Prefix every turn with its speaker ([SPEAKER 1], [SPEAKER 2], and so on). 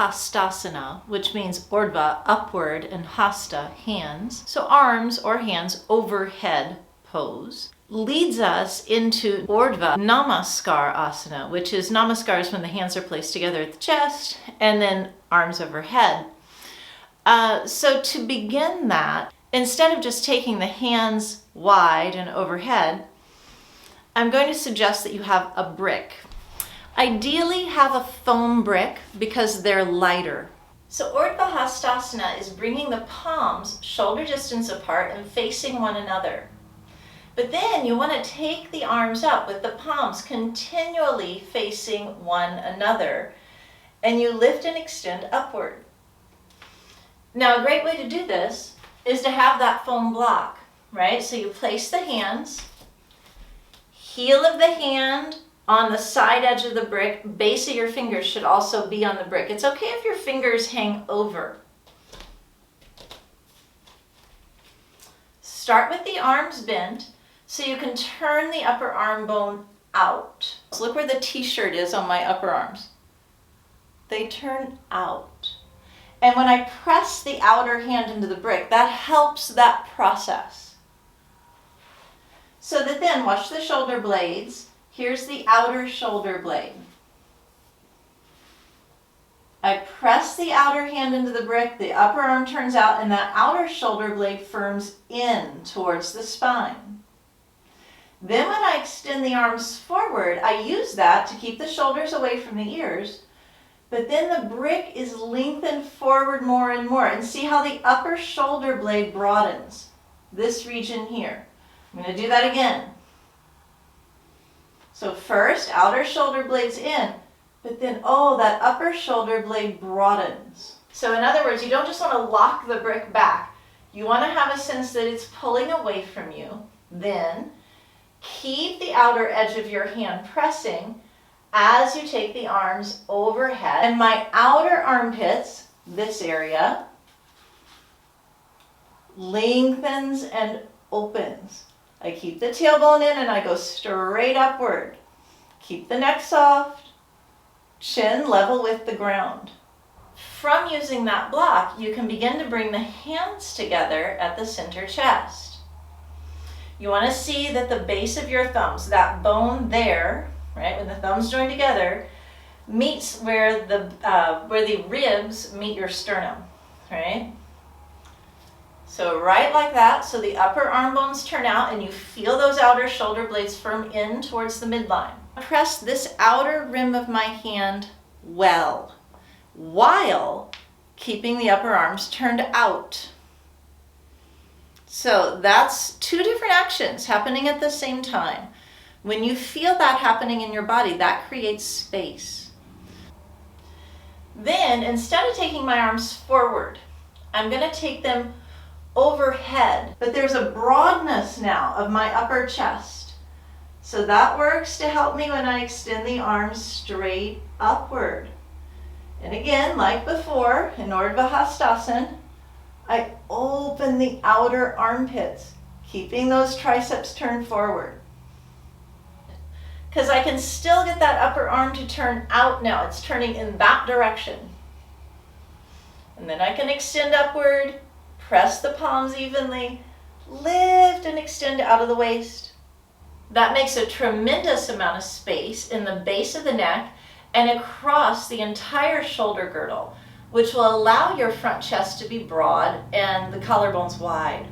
[SPEAKER 1] Hastasana, which means Urdhva, upward, and Hasta, hands. So arms or hands overhead pose, leads us into Urdhva Namaskarasana, which is Namaskar is when the hands are placed together at the chest and then arms overhead. So to begin that, instead of just taking the hands wide and overhead, I'm going to suggest that you have a brick. Ideally have a foam brick because they're lighter. So Urdhva Hastasana is bringing the palms shoulder distance apart and facing one another. But then you want to take the arms up with the palms continually facing one another, and you lift and extend upward. Now a great way to do this is to have that foam block, right? So you place the hands, heel of the hand on the side edge of the brick, base of your fingers should also be on the brick. It's okay if your fingers hang over. Start with the arms bent so you can turn the upper arm bone out. So look where the t-shirt is on my upper arms. They turn out. And when I press the outer hand into the brick, that helps that process. So that then, watch the shoulder blades. Here's the outer shoulder blade. I press the outer hand into the brick, the upper arm turns out, and that outer shoulder blade firms in towards the spine. Then when I extend the arms forward, I use that to keep the shoulders away from the ears, but then the brick is lengthened forward more and more. And see how the upper shoulder blade broadens, this region here. I'm going to do that again. So first, outer shoulder blades in, but then, oh, that upper shoulder blade broadens. So in other words, you don't just want to lock the brick back. You want to have a sense that it's pulling away from you. Then, keep the outer edge of your hand pressing as you take the arms overhead. And my outer armpits, this area, lengthens and opens. I keep the tailbone in and I go straight upward. Keep the neck soft, chin level with the ground. From using that block, you can begin to bring the hands together at the center chest. You want to see that the base of your thumbs, that bone there, right, when the thumbs join together, meets where the ribs meet your sternum, right? So right like that, so the upper arm bones turn out and you feel those outer shoulder blades firm in towards the midline. Press this outer rim of my hand well, while keeping the upper arms turned out. So that's two different actions happening at the same time. When you feel that happening in your body, that creates space. Then, instead of taking my arms forward, I'm going to take them overhead, but there's a broadness now of my upper chest. So that works to help me when I extend the arms straight upward. And again, like before, in Urdhva Hastasana, I open the outer armpits, keeping those triceps turned forward. Because I can still get that upper arm to turn out now. It's turning in that direction. And then I can extend upward, press the palms evenly, lift and extend out of the waist. That makes a tremendous amount of space in the base of the neck and across the entire shoulder girdle, which will allow your front chest to be broad and the collarbones wide.